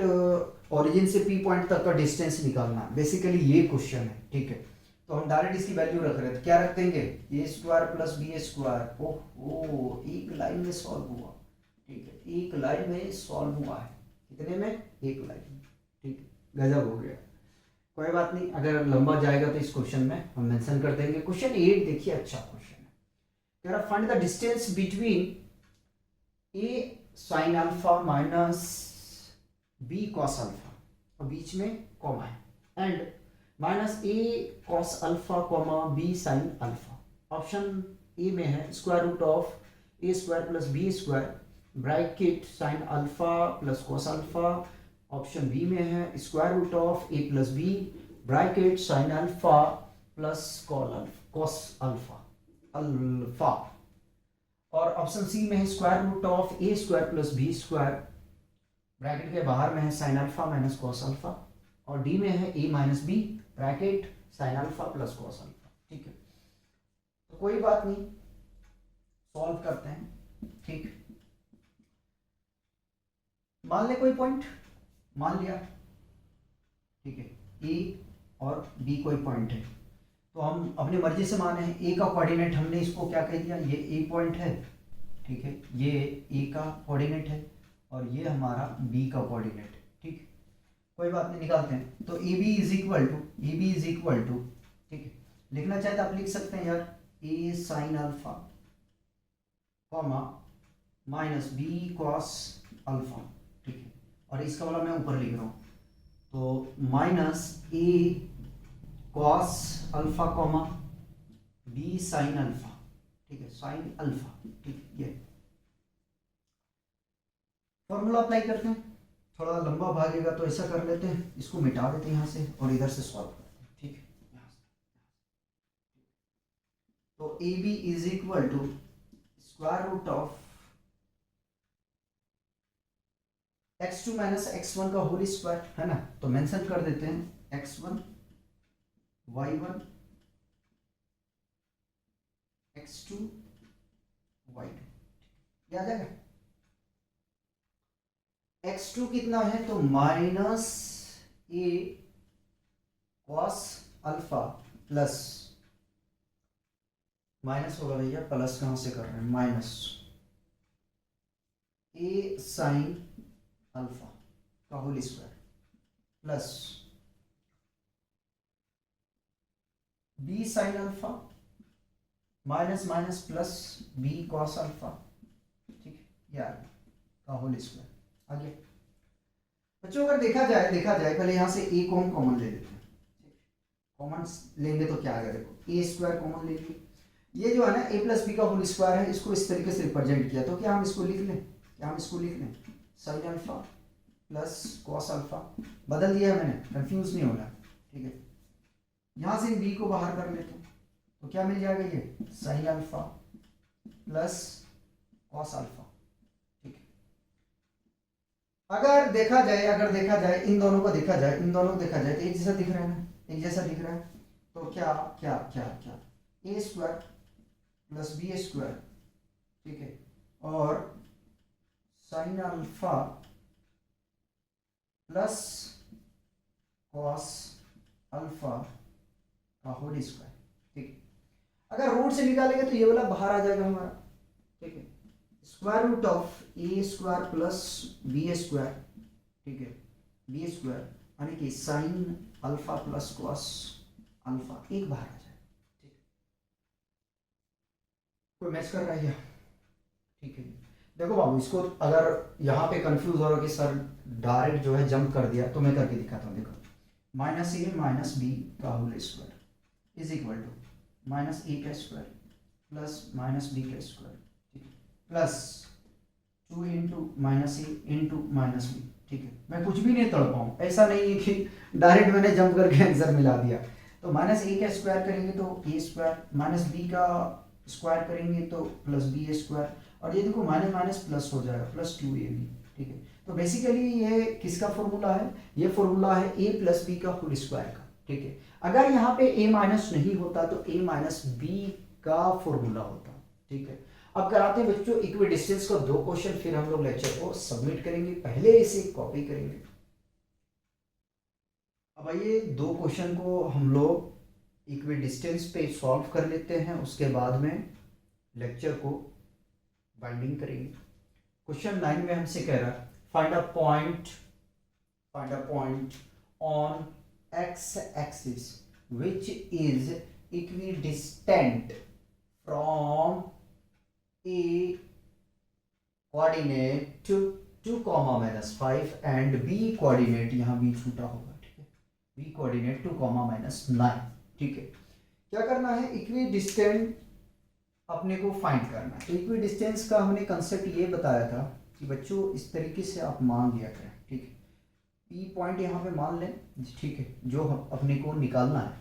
ओरिजिन से P पॉइंट तक का डिस्टेंस निकालना, बेसिकली ये क्वेश्चन है। ठीक है, तो हम डायरेक्ट इसकी वैल्यू रख रहे थे, क्या रख देंगे, ए स्क्वायर प्लस बी स्क्वायर। ओह, एक लाइन में सॉल्व हुआ। ठीक है, एक लाइन में सॉल्व हुआ है, कितने में, एक लाइन में। ठीक है, गजब हो गया। कोई बात नहीं, अगर लंबा जाएगा तो इस क्वेश्चन में हम मेंशन कर देंगे। क्वेश्चन 8 देखिए, अच्छा क्वेश्चन है। कह रहा find the distance between A sine alpha minus B cos alpha, और बीच में कॉमा है, and minus A cos alpha comma B sine alpha. Option ए में है square root of A square plus B square bracket sine alpha plus cos alpha. Option B में है square root of A plus B bracket sine alpha plus cos alpha. और option सी में है square root of A square plus B square bracket के बाहर में है sine alpha minus cos alpha. और डी में है A minus B bracket sine alpha plus cos alpha. ठीक है, तो कोई बात नहीं, सॉल्व करते हैं। ठीक, मान ले कोई पॉइंट, मान लिया, ठीक है, ए और बी कोई पॉइंट है, तो हम अपनी मर्जी से माने हैं। ए का कोऑर्डिनेट हमने इसको क्या कह दिया, ये ए पॉइंट है। ठीक है, ये ए का कोऑर्डिनेट है और ये हमारा बी का कोऑर्डिनेट है। ठीक, कोई बात नहीं, निकालते हैं। तो A B is equal to, ठीक है, लिखना चाहे तो आप लिख सकते हैं यार, A sine alpha comma minus B cos alpha. ठीक है, और इसका वाला मैं ऊपर लिख रहा हूँ, तो minus A cos alpha comma B sine alpha. ठीक है, साइन अल्फा। ठीक है, ये फॉर्मूला अप्लाई करते हैं। थोड़ा लंबा भागेगा तो ऐसा कर लेते हैं, इसको मिटा देते हैं यहाँ से और इधर से सॉल्व करते हैं। ठीक है, तो A B is equal to square root of x2 minus x1 का होल स्क्वायर है ना, तो मेंशन कर देते हैं x1 y1 x2 y2, ये आ जाएगा। x2 कितना है, तो minus A cos alpha plus, minus होगा भैया, प्लस कहां से कर रहे हैं, माइनस ए साइन अल्फा का whole square plus B sine alpha minus minus plus B cos alpha. ठीक है, यार का होल स्क्वायर आ गया। बच्चों अगर देखा जाए पहले यहां से ए को हम कॉमन ले लेते हैं। कॉमन लेंगे तो क्या आएगा, देखो ए स्क्वायर कॉमन ले लिए, ये जो है ना ए प्लस बी का होल स्क्वायर है, इसको इस तरीके से रिप्रेजेंट किया, तो क्या हम इसको लिख लें, sign alpha plus cos alpha. बदल दिया मैंने, कंफ्यूज नहीं होना। ठीक है, यहां से बी को बाहर कर लेते हैं, तो क्या मिल जाएगा, ये sign alpha plus cos alpha. ठीक है, अगर देखा जाए इन दोनों को देखा जाए तो एक जैसा दिख रहा है ना, एक जैसा दिख रहा है, तो क्या क्या क्या क्या ए स्क्वायर प्लस बी स्क्वायर, ठीक है, और sign alpha plus cos alpha का होल स्क्वायर। ठीक है, अगर रूट से निकालेंगे तो ये वाला बाहर आ जाएगा हमारा। ठीक है, square root of A square plus B square, ठीक है, बी स्क्वायर यानी कि sine alpha plus cos alpha, एक बाहर आ जाए। ठीक, कोई मैच कर रहा है क्या? ठीक है, देखो बाबू, इसको अगर यहाँ पे कंफ्यूज हो रहा कि सर डायरेक्ट जो है जंप कर दिया, तो मैं करके दिखाता हूँ। देखो, माइनस ए माइनस बी का whole square, is equal to minus A का स्क्वायर प्लस माइनस बी का स्क्वायर, ठीक है, plus 2 into minus A into minus B, ठीक है। मैं कुछ भी नहीं तोड़ पाऊँ, ऐसा नहीं है कि डायरेक्ट मैंने जंप करके आंसर मिला दिया। तो माइनस ए का स्क्वायर करेंगे तो ए स्क्वायर, माइनस बी का स्क्वायर करेंगे तो प्लस बी ए स्क्वायर, और ये देखो माइनस माइनस प्लस हो जाएगा, प्लस 2ab, ठीक है। तो बेसिकली ये किसका फॉर्मूला है, ये फॉर्मूला है a प्लस बी का होल स्क्वायर का, ठीक है। अगर यहाँ पे a माइनस नहीं होता तो a माइनस बी का फॉर्मूला होता, ठीक है। अब कराते हैं बच्चों इक्वी डिस्टेंस को 2 क्वेश्चन, फिर हम लोग लेक्चर को सबमिट करेंगे। पहले इसे कॉपी करेंगे। अब आइए 2 क्वेश्चन को हम लोग इक्वी डिस्टेंस पे सॉल्व कर लेते हैं, उसके बाद में लेक्चर को बाइंडिंग करेंगे। क्वेश्चन 9 में हमसे कह रहा है find a point on X axis which is equidistant from A coordinate 2 comma minus 5 and B coordinate, यहाँ बी छूटा होगा, ठीक है, बी कोऑर्डिनेट 2 कॉमा माइनस 9, ठीक है। क्या करना है, इक्विडिस्टेंट अपने को फाइंड करना है। तो इक्वी डिस्टेंस का हमने कंसेप्ट ये बताया था कि बच्चों इस तरीके से आप मान लिया करें, ठीक है। पी पॉइंट यहाँ पे मान लें, ठीक है, जो अपने को निकालना है।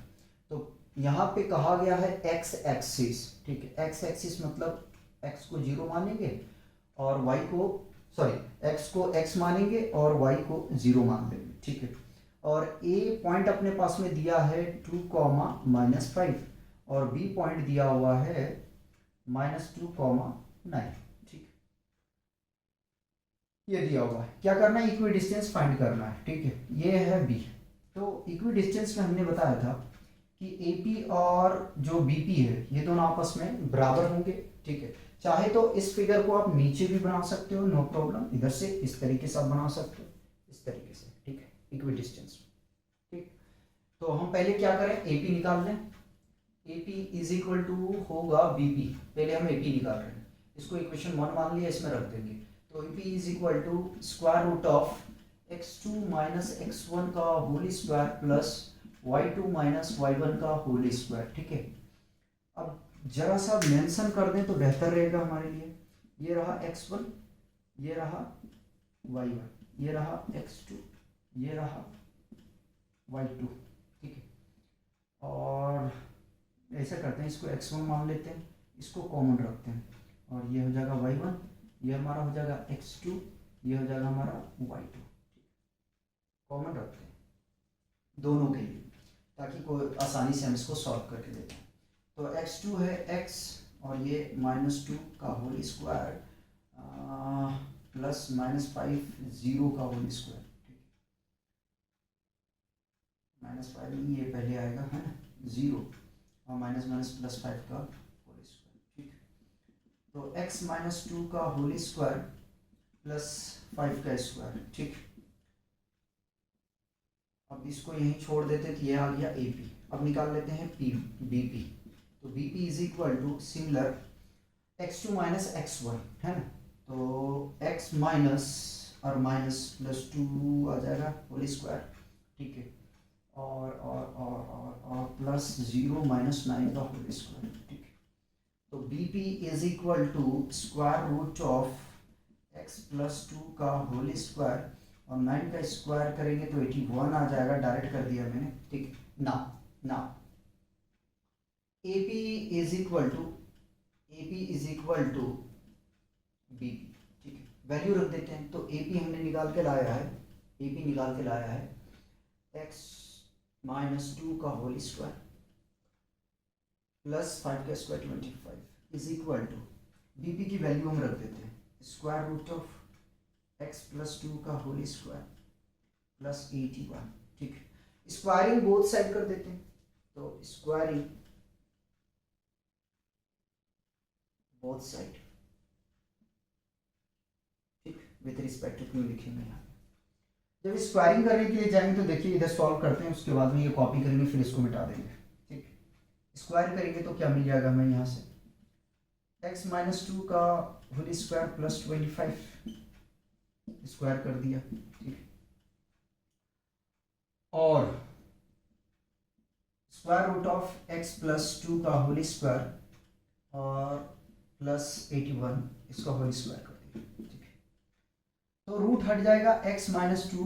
तो यहाँ पे कहा गया है एक्स एक्सिस, ठीक है। एक्स एक्सिस मतलब एक्स को 0 मानेंगे और वाई को एक्स को x मानेंगे और y को 0 मान लेंगे, ठीक है। और ए पॉइंट अपने पास में दिया है 2 कॉमा माइनस 5 और बी पॉइंट दिया हुआ है -2 कॉमा 9, ठीक, ये दिया हुआ है। क्या करना है, इक्वी डिस्टेंस फाइंड करना है, ठीक है। ये है बी। तो इक्वी डिस्टेंस में हमने बताया था कि एपी और जो बीपी है ये दोनों आपस में बराबर होंगे, ठीक है। चाहे तो इस फिगर को आप नीचे भी बना सकते हो, नो प्रॉब्लम, इधर से इस तरीके से आप बना सकते हो, इस तरीके से, ठीक है, इक्वी डिस्टेंस, ठीक। तो हम पहले क्या करें, एपी निकाल लें। AP इज इक्वल टू होगा BP, पहले हम AP निकाल रहे हैं, इसको इक्वेशन 1 मान लिया, इसमें रख देंगे। तो AP is equal to square root of x2 minus x1 का होल स्क्वायर प्लस y2 माइनस y1 का होल स्क्वायर, ठीक है। अब जरा सा मेंशन कर दें तो बेहतर रहेगा हमारे लिए। ये रहा x1, ये रहा y1, ये रहा x2, ये रहा y2, ठीक है। और ऐसा करते हैं, इसको x1 मान लेते हैं, इसको कॉमन रखते हैं और ये हो जाएगा y1, ये हमारा हो जाएगा x2, ये हो जाएगा हमारा y2, कॉमन रखते हैं दोनों के लिए ताकि कोई आसानी से हम इसको सॉल्व करके देते हैं। तो x2 है x और ये -2 का होल स्क्वायर प्लस -5 0 का होल स्क्वायर, ठीक है। -5 नहीं, ये पहले आएगा, है ना, 0 और माइनस माइनस प्लस 5 का होल स्क्वायर, ठीक। तो x -2 का होल स्क्वायर प्लस 5 का स्क्वायर, ठीक। अब इसको यहीं छोड़ देते तो ये आ गया AP। अब निकाल लेते हैं BP। तो BP is equal to similar x2 minus x1, है ना। तो x माइनस और माइनस प्लस 2 आ जाएगा होल स्क्वायर, ठीक है, और प्लस 0 माइनस 9 का होल स्क्वायर, ठीक है। तो BP is equal to square root of x plus 2 का होल स्क्वायर और 9 का स्क्वायर करेंगे तो 81 आ जाएगा, डायरेक्ट कर दिया मैंने, ठीक। ना AP is equal to BP, ठीक है, वैल्यू रख देते हैं। तो AP हमने निकाल के लाया है x -2 का होल स्क्वायर प्लस 5 का square 25 is equal to BP की वैल्यू हम रख देते हैं square root of x plus 2 का होल स्क्वायर प्लस 81, ठीक है। स्क्वायरिंग बोथ साइड कर देते हैं, तो स्क्वायरिंग बोथ साइड, ठीक, विथ रिस्पेक्ट टू क्यों लिखेंगे यहाँ। जब स्क्वायरिंग करने के लिए जाएंगे तो देखिए इधर सॉल्व करते हैं, उसके बाद में ये कॉपी करेंगे, फिर इसको मिटा देंगे, ठीक। स्क्वायर करेंगे तो क्या मिल जाएगा हमें यहाँ से, x -2 का होल स्क्वायर प्लस 25 स्क्वायर कर दिया, ठीक। और square root of X plus 2 का होल स्क्वायर और प्लस 81 इसका होल स्क्वायर कर दिया, ठीक है। तो रूट हट जाएगा x माइनस 2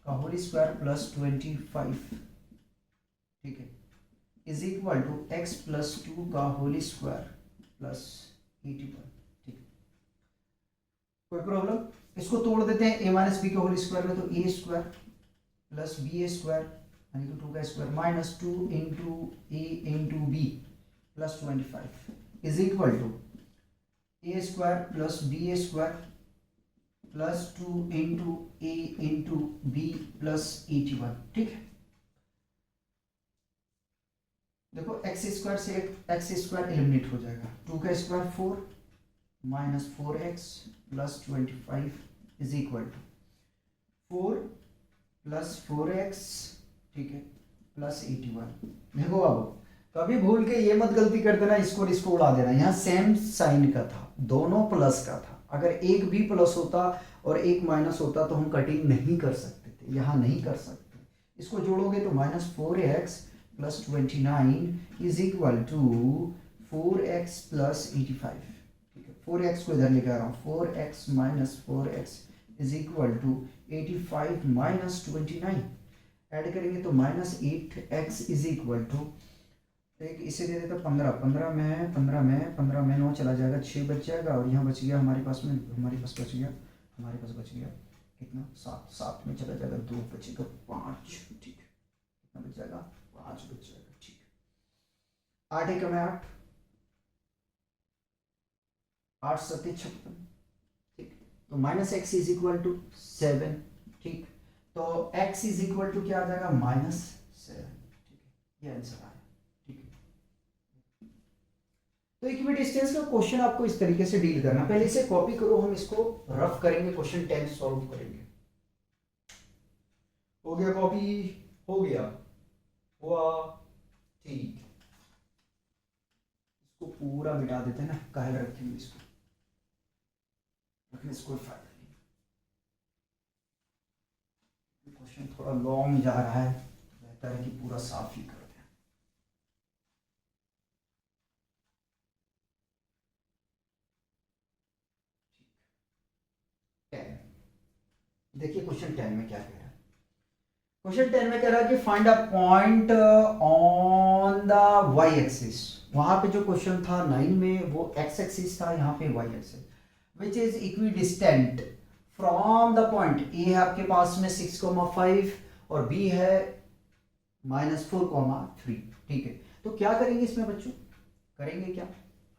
का होल स्क्वायर प्लस 25, ठीक है, is equal to x plus 2 का होल स्क्वायर प्लस 81, ठीक है। कोई प्रॉब्लम? इसको तोड़ देते हैं a माइनस बी के होल स्क्वायर में, तो a square plus B A square यानी कि 2 का स्क्वायर minus 2 into A into B plus 25 is equal to A square plus B A square plus 2 into A into B plus 81, ठीक है। देखो एक्स स्क्वायर से एक्स स्क्वायर एलिमिनेट हो जाएगा, 2 का square 4 minus 4x plus 25 is equal to 4 plus 4x, ठीक है, plus 81। देखो अब कभी भूल के ये मत गलती कर देना इसको उड़ा देना, यहाँ सेम साइन का था, दोनों प्लस का था। अगर एक भी प्लस होता और एक माइनस होता तो हम कटिंग नहीं कर सकते थे, यहाँ नहीं कर सकते। इसको जोड़ोगे तो minus 4x plus 29 is equal to 4x plus 85, ठीक है। 4x को इधर लेकर आ रहा हूँ, 4x minus 4x is equal to 85 minus 29, add करेंगे तो minus 8x is equal to, एक इसे दे देता 15, 15 में 9 चला जाएगा, 6 बच जाएगा और यहाँ बच गया हमारे पास बच गया कितना, 7 में चला जाएगा, 2 बचेगा 5, ठीक है, कितना बच जाएगा, 5 बच जाएगा, ठीक है। 8 एकम 8, 8 सत्ते 56, ठीक। तो minus X is equal to 7, ठीक। तो x इज इक्वल टू क्या आ जाएगा, -7, ठीक है, ये आंसर आया, ठीक है। तो इक्विडिस्टेंस का क्वेश्चन आपको इस तरीके से डील करना, पहले इसे कॉपी करो, हम इसको रफ करेंगे, क्वेश्चन 10 सॉल्व करेंगे। हो गया कॉपी, हो गया, हुआ, ठीक। इसको पूरा मिटा देते हैं ना, काहे रखेंगे इसको, रखने से कोई फायदा नहीं। क्वेश्चन थोड़ा लॉन्ग जा रहा है, बेहतर है कि पूरा साफ ही कर दें। देखिए क्वेश्चन 10 में क्या कह रहा है, क्वेश्चन 10 में कह रहा है कि find a point on the Y axis. वहां पे जो क्वेश्चन था 9 में वो एक्स एक्सिस था, यहाँ पे Y axis, which is equidistant from the point, A है आपके पास में 6,5 और बी है -4,3, ठीक है। तो क्या करेंगे इसमें बच्चों, करेंगे क्या,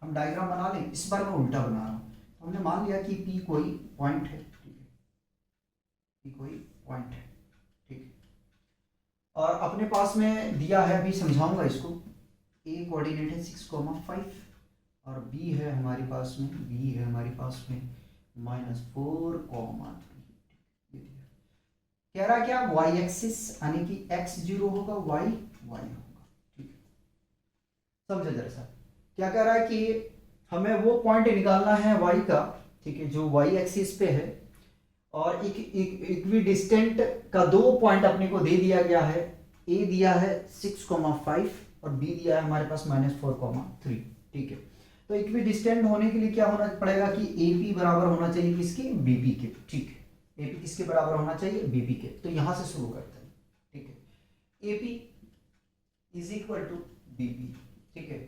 हम डायग्राम बना लें, इस बार मैं उल्टा बना रहा हूँ। हमने मान लिया कि पी कोई पॉइंट है, ठीक है, पी कोई पॉइंट है, ठीक है, और अपने पास में दिया है, अभी समझाऊंगा इसको, ए कोऑर्डिनेट है 6,5 और बी है हमारे पास में -4,3, ये दिया। कह रहा क्या, वाई एक्सिस यानी कि x 0 होगा, y होगा, ठीक है। समझो जरा सा, क्या कह रहा है कि हमें वो पॉइंट निकालना है y का, ठीक है, जो y एक्सिस पे है, और इक्विडिस्टेंट का 2 पॉइंट अपने को दे दिया गया है, a दिया है 6,5 और b दिया है हमारे पास -4,3, ठीक है। तो इक्विडिस्टेंट होने के लिए क्या होना पड़ेगा कि AP बराबर होना चाहिए किसके, BP के, ठीक है। AP किसके बराबर होना चाहिए, BP के। तो यहां से शुरू करते हैं, ठीक है। AP is equal to BP, ठीक है।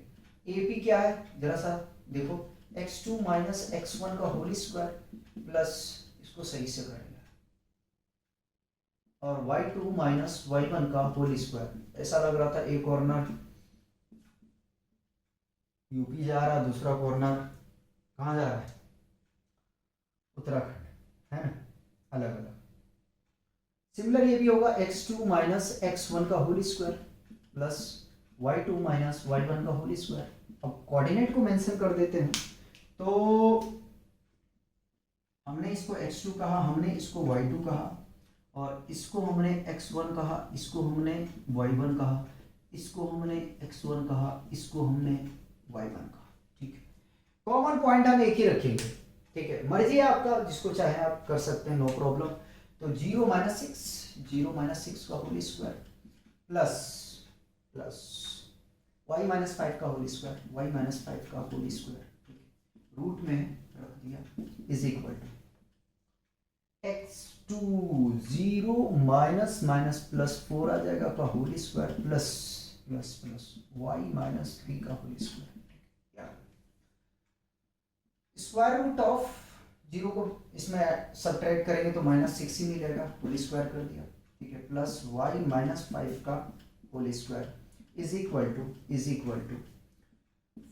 AP क्या है जरा सा देखो, x2 माइनस x1 का होल स्क्वायर प्लस, इसको सही से करेंगे, और y2 माइनस y1 का होल स्क्वायर। ऐसा लग रहा था एक कॉर्नर यूपी जा रहा है, दूसरा कॉर्नर कहाँ जा रहा है, उत्तराखंड, है ना, अलग अलग। सिमिलर ये भी होगा, x2 माइनस x1 का होल स्क्वायर प्लस y2 माइनस y1 का होल स्क्वायर। अब कोऑर्डिनेट को मेंशन कर देते हैं, तो हमने इसको x2 कहा, हमने इसको y2 कहा, और इसको हमने x1 कहा, इसको हमने y1 कहा, इसको हमने x1 कहा, इसको हमने y1 कहा, ठीक है। कॉमन पॉइंट हम एक ही रखेंगे, ठीक है, मर्जी है आपका, जिसको चाहे आप कर सकते हैं, नो प्रॉब्लम। तो 0 - 6 का whole square plus plus y minus 5 का होल स्क्वायर, y माइनस 5 का होल स्क्वायर, ठीक है, रूट में रख दिया, is equal to X two 0 minus minus plus 4 आ जाएगा का whole square plus plus plus y minus 3 का whole square. Square root of 0 को इसमें सब्ट्रैक्ट करेंगे तो माइनस 6 ही मिलेगा, होल स्क्वायर कर दिया, ठीक है, प्लस y माइनस 5 का whole square is equal to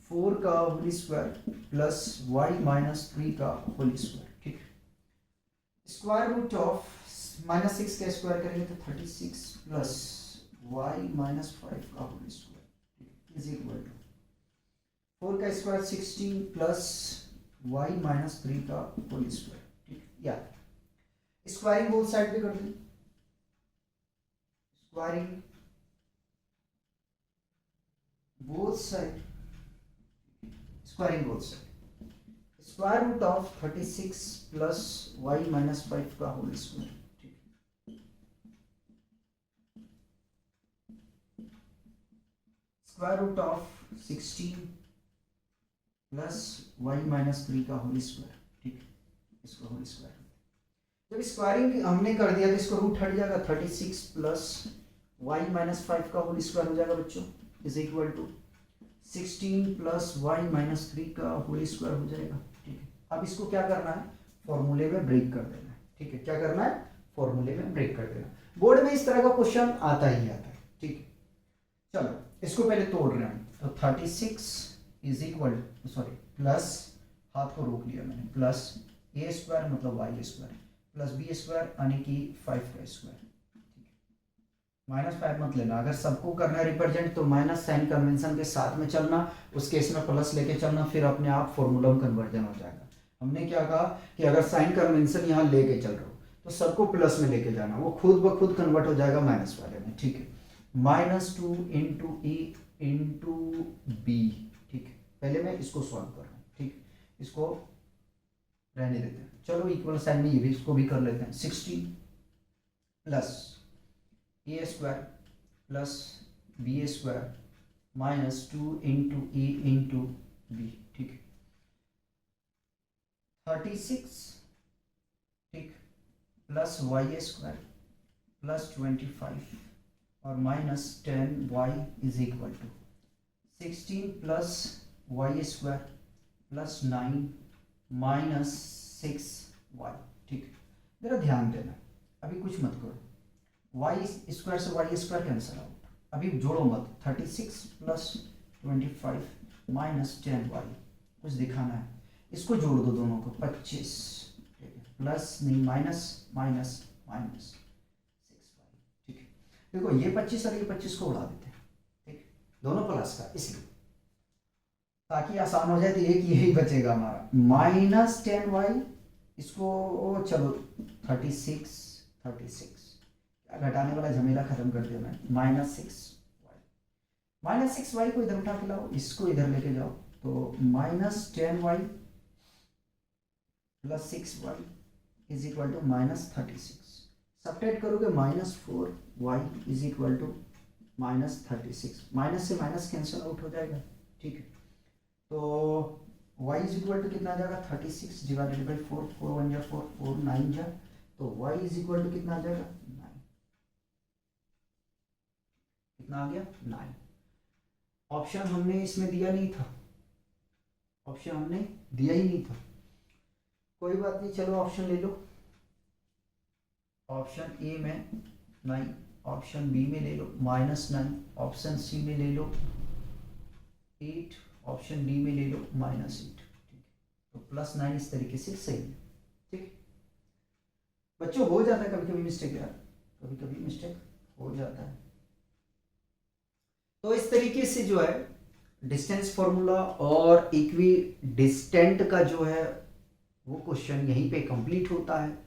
4 का whole square plus y minus 3 का होल स्क्वायर, ठीक है। स्क्वायर रूट ऑफ माइनस 6 का स्क्वायर करेंगे तो 36 प्लस y माइनस 5 का whole square is equal to 4 का स्क्वायर 16 प्लस y माइनस 3 का होल स्क्वायर, ठीक, या स्क्वायरिंग बोथ साइड पे कर दें, squaring both side, squaring both side, square root of 36 plus y minus 5 का होल स्क्वायर, ठीक, square root of 16 plus y minus 3 का होल स्क्वायर, ठीक, इसको होल स्क्वायर। जब स्क्वायरिंग हमने कर दिया तो इसको रूट हट जाएगा, 36 प्लस y माइनस 5 का होल स्क्वायर हो जाएगा बच्चों, is equal to 16 plus y minus 3 का होल स्क्वायर हो जाएगा, ठीक है। अब इसको क्या करना है, फॉर्मूले में ब्रेक कर देना है, ठीक है, क्या करना है, फॉर्मूले में ब्रेक कर देना। बोर्ड में इस तरह का क्वेश्चन आता ही आता है, ठीक है। चलो इसको पहले तोड़ रहे हैं, तो 36 इज इक्वल सॉरी प्लस, हाथ को रोक लिया मैंने, प्लस ए स्क्वायर मतलब Y square plus B square यानी कि 5 का स्क्वायर, ठीक है, माइनस 5 मत लेना, अगर सबको करना है रिप्रेजेंट तो माइनस साइन कन्वेंशन के साथ में चलना, उस केस में प्लस लेके चलना, फिर अपने आप फॉर्मूला में कन्वर्जन हो जाएगा। हमने क्या कहा कि अगर साइन कन्वेंशन यहाँ लेके चल रहे हो तो सबको प्लस में लेके जाना, वो खुद ब खुद कन्वर्ट हो जाएगा माइनस वाले में, ठीक है, -2 इंटू ए इंटू बी, ठीक है। पहले मैं इसको सॉल्व कर रहा हूँ, ठीक, इसको रहने देते हैं, चलो इक्वल साइन में ये भी इसको भी कर लेते हैं, 16 प्लस ए square plus B square -2 into ए इंटू बी, ठीक है, 36, ठीक, प्लस वाई स्क्वायर प्लस 25 और -10y is equal to 16 plus Y square plus 9 -6y, ठीक। जरा ध्यान देना, अभी कुछ मत करो, वाई स्क्वायर से वाई स्क्वायर कैंसिल आउट, अभी जोड़ो मत, 36 प्लस 25 -10y, कुछ दिखाना है, इसको जोड़ दो दोनों को, 25, ठीक है, प्लस नहीं माइनस माइनस माइनस 6y, ठीक है। देखो ये 25 और ये 25 को उड़ा देते हैं, ठीक, दोनों प्लस का, इसलिए ताकि आसान हो जाए, तो एक यही बचेगा हमारा -10y, इसको चलो 36 क्या घटाने वाला झमेला खत्म कर दिया मैंने, -6y को इधर उठा के लाओ, इसको इधर लेके जाओ, तो -10y plus 6y is equal to -36, subtract करोगे -4y is equal to -36, minus से माइनस कैंसिल आउट हो जाएगा, ठीक है। तो y इज इक्वल टू कितना आ जाएगा, 36 डिवाइडेड बाई 4, 4 1 जा 4, 4 9 जा, तो y इज इक्वल टू कितना आ जाएगा, 9, कितना आ गया, 9। ऑप्शन हमने इसमें दिया नहीं था, ऑप्शन हमने दिया ही नहीं था, कोई बात नहीं, चलो ऑप्शन ले लो, ऑप्शन ए में 9, ऑप्शन बी में ले लो -9, ऑप्शन सी में ले लो 8, ऑप्शन डी में ले लो -8, ठीक, तो +9 इस तरीके से सही है, ठीक। बच्चों हो जाता है कभी कभी मिस्टेक यार, कभी कभी मिस्टेक हो जाता है। तो इस तरीके से जो है डिस्टेंस फॉर्मूला और इक्वी डिस्टेंट का जो है वो क्वेश्चन यहीं पे कंप्लीट होता है।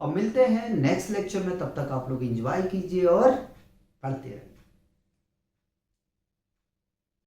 अब मिलते हैं नेक्स्ट लेक्चर में, तब तक आप लोग एंजॉय कीजिए और पढ़ते रहिए।